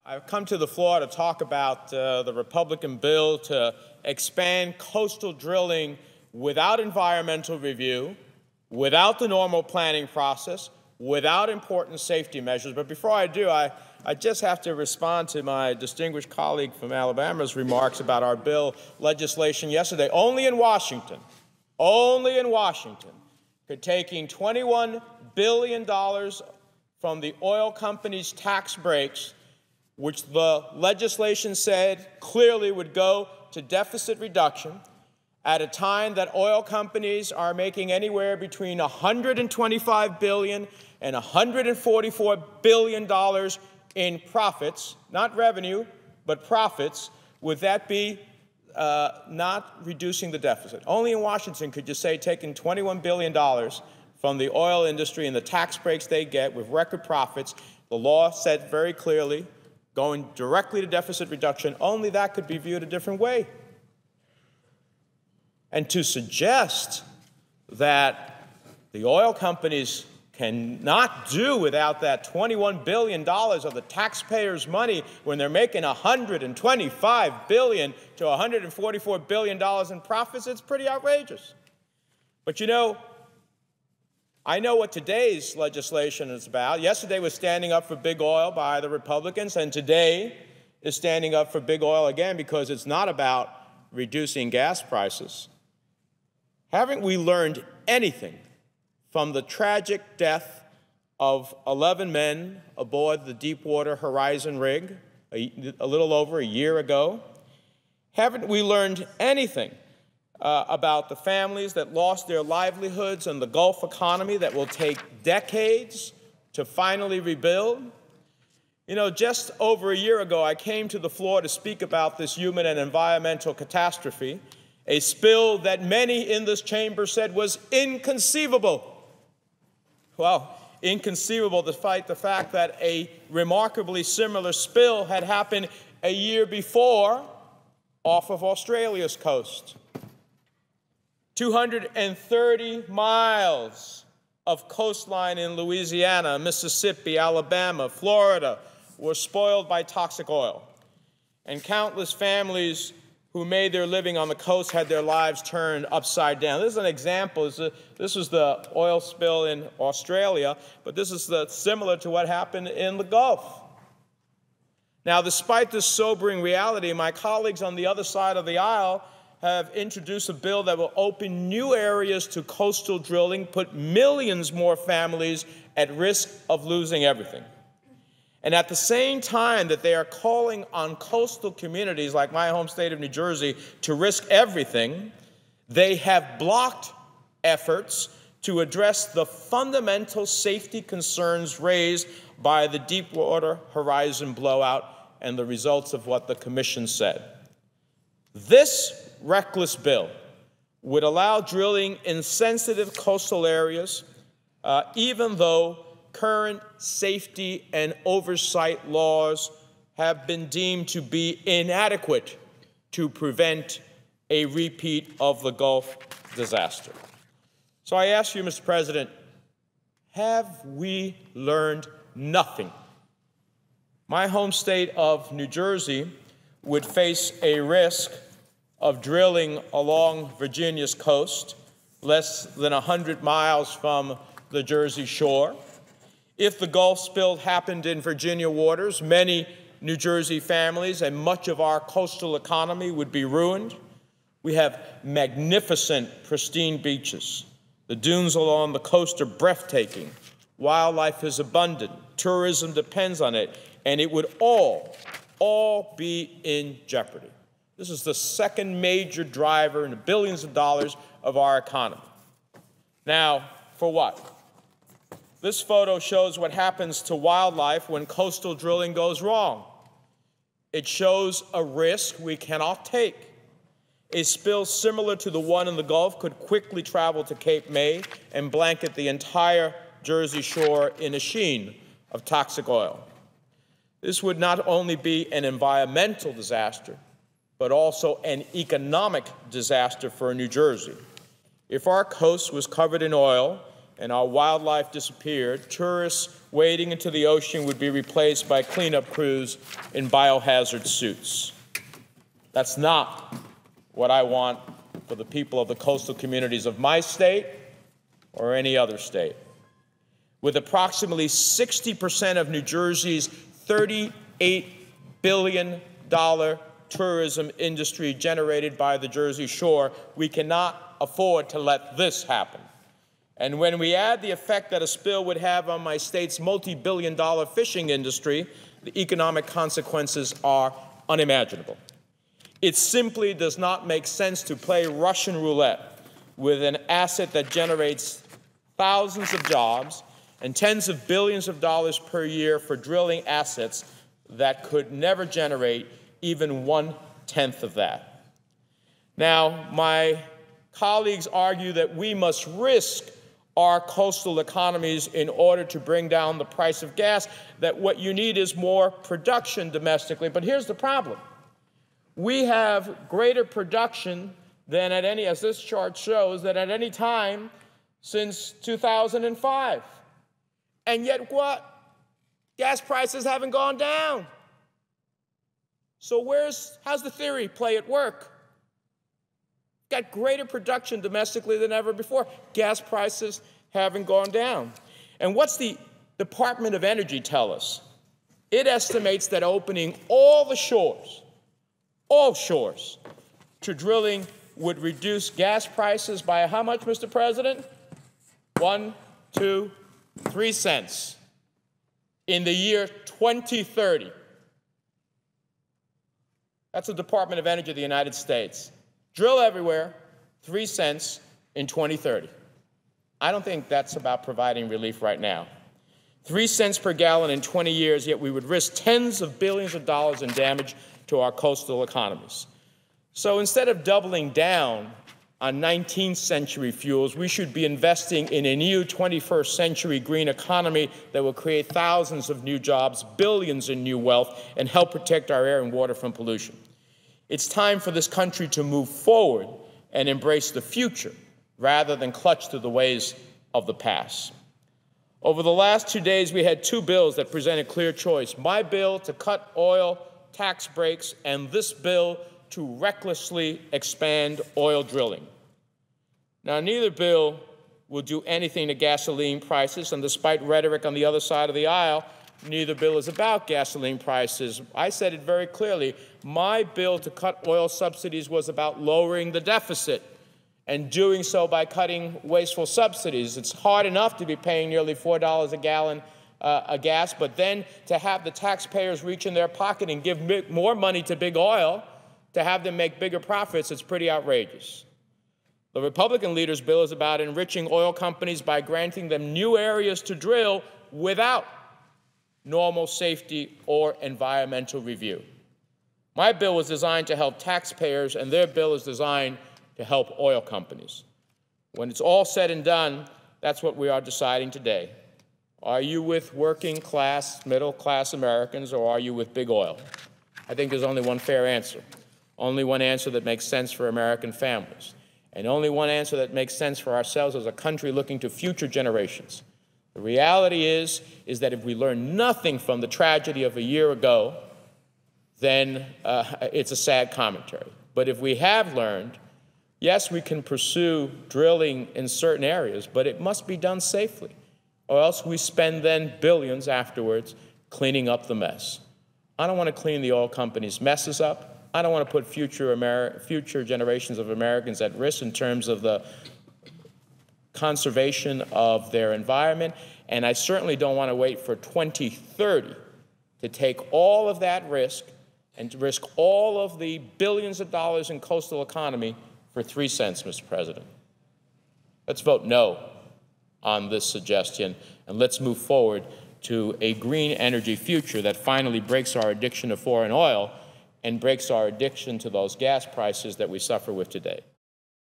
I've come to the floor to talk about the Republican bill to expand coastal drilling without environmental review, without the normal planning process, without important safety measures. But before I do, I just have to respond to my distinguished colleague from Alabama's remarks about our bill legislation yesterday. Only in Washington, could taking $21 billion from the oil companies' tax breaks, which the legislation said clearly would go to deficit reduction, at a time that oil companies are making anywhere between $125 billion and $144 billion in profits, not revenue, but profits, would that be not reducing the deficit? Only in Washington could you say taking $21 billion from the oil industry and the tax breaks they get with record profits, the law said very clearly, going directly to deficit reduction, only that could be viewed a different way. And to suggest that the oil companies cannot do without that $21 billion of the taxpayers' money when they're making $125 billion to $144 billion in profits, it's pretty outrageous. But you know, I know what today's legislation is about. Yesterday was standing up for big oil by the Republicans, and today is standing up for big oil again because it's not about reducing gas prices. Haven't we learned anything from the tragic death of 11 men aboard the Deepwater Horizon rig a little over a year ago? Haven't we learned anything about the families that lost their livelihoods and the Gulf economy that will take decades to finally rebuild? You know, just over a year ago, I came to the floor to speak about this human and environmental catastrophe, a spill that many in this chamber said was inconceivable. Well, inconceivable despite the fact that a remarkably similar spill had happened a year before off of Australia's coast. 230 miles of coastline in Louisiana, Mississippi, Alabama, Florida were spoiled by toxic oil. And countless families who made their living on the coast had their lives turned upside down. This is an example. This was the oil spill in Australia, but this is similar to what happened in the Gulf. Now, despite this sobering reality, my colleagues on the other side of the aisle have introduced a bill that will open new areas to coastal drilling, put millions more families at risk of losing everything. And at the same time that they are calling on coastal communities like my home state of New Jersey to risk everything, they have blocked efforts to address the fundamental safety concerns raised by the Deepwater Horizon blowout and the results of what the Commission said. This reckless bill would allow drilling in sensitive coastal areas, even though current safety and oversight laws have been deemed to be inadequate to prevent a repeat of the Gulf disaster. So I ask you, Mr. President, have we learned nothing? My home state of New Jersey would face a risk of drilling along Virginia's coast, less than 100 miles from the Jersey shore. If the Gulf spill happened in Virginia waters, many New Jersey families and much of our coastal economy would be ruined. We have magnificent, pristine beaches. The dunes along the coast are breathtaking. Wildlife is abundant. Tourism depends on it. And it would all be in jeopardy. This is the second major driver in the billions of dollars of our economy. Now, for what? This photo shows what happens to wildlife when coastal drilling goes wrong. It shows a risk we cannot take. A spill similar to the one in the Gulf could quickly travel to Cape May and blanket the entire Jersey shore in a sheen of toxic oil. This would not only be an environmental disaster, but also an economic disaster for New Jersey. If our coast was covered in oil and our wildlife disappeared, tourists wading into the ocean would be replaced by cleanup crews in biohazard suits. That's not what I want for the people of the coastal communities of my state or any other state. With approximately 60% of New Jersey's $38 billion tourism industry generated by the Jersey Shore, we cannot afford to let this happen. And when we add the effect that a spill would have on my state's multi-billion-dollar fishing industry, the economic consequences are unimaginable. It simply does not make sense to play Russian roulette with an asset that generates thousands of jobs and tens of billions of dollars per year for drilling assets that could never generate even 1/10 of that. Now, my colleagues argue that we must risk our coastal economies in order to bring down the price of gas, that what you need is more production domestically. But here's the problem. We have greater production than at any, as this chart shows, than at any time since 2005. And yet what? Gas prices haven't gone down. So how's the theory play at work? Got greater production domestically than ever before. Gas prices haven't gone down. And what's the Department of Energy tell us? It estimates that opening all shores, to drilling would reduce gas prices by how much, Mr. President? 1, 2, 3 cents in the year 2030. That's the Department of Energy of the United States. Drill everywhere, 3 cents in 2030. I don't think that's about providing relief right now. 3 cents per gallon in 20 years, yet we would risk tens of billions of dollars in damage to our coastal economies. So instead of doubling down on 19th century fuels, we should be investing in a new 21st century green economy that will create thousands of new jobs, billions in new wealth, and help protect our air and water from pollution. It's time for this country to move forward and embrace the future rather than clutch to the ways of the past. Over the last 2 days, we had 2 bills that present a clear choice. My bill to cut oil tax breaks and this bill to recklessly expand oil drilling. Now, neither bill will do anything to gasoline prices, and despite rhetoric on the other side of the aisle, neither bill is about gasoline prices. I said it very clearly. My bill to cut oil subsidies was about lowering the deficit and doing so by cutting wasteful subsidies. It's hard enough to be paying nearly $4 a gallon of gas, but then to have the taxpayers reach in their pocket and give more money to big oil to have them make bigger profits, it's pretty outrageous. The Republican leader's bill is about enriching oil companies by granting them new areas to drill without normal safety or environmental review. My bill was designed to help taxpayers, and their bill is designed to help oil companies. When it's all said and done, that's what we are deciding today. Are you with working class, middle class Americans, or are you with big oil? I think there's only one fair answer, only one answer that makes sense for American families, and only one answer that makes sense for ourselves as a country looking to future generations. The reality is that if we learn nothing from the tragedy of a year ago, then it's a sad commentary. But if we have learned, yes, we can pursue drilling in certain areas, but it must be done safely, or else we spend then billions afterwards cleaning up the mess. I don't want to clean the oil companies' messes up. I don't want to put future generations of Americans at risk in terms of the conservation of their environment, and I certainly don't want to wait for 2030 to take all of that risk and to risk all of the billions of dollars in coastal economy for 3 cents, Mr. President. Let's vote no on this suggestion, and let's move forward to a green energy future that finally breaks our addiction to foreign oil and breaks our addiction to those gas prices that we suffer with today.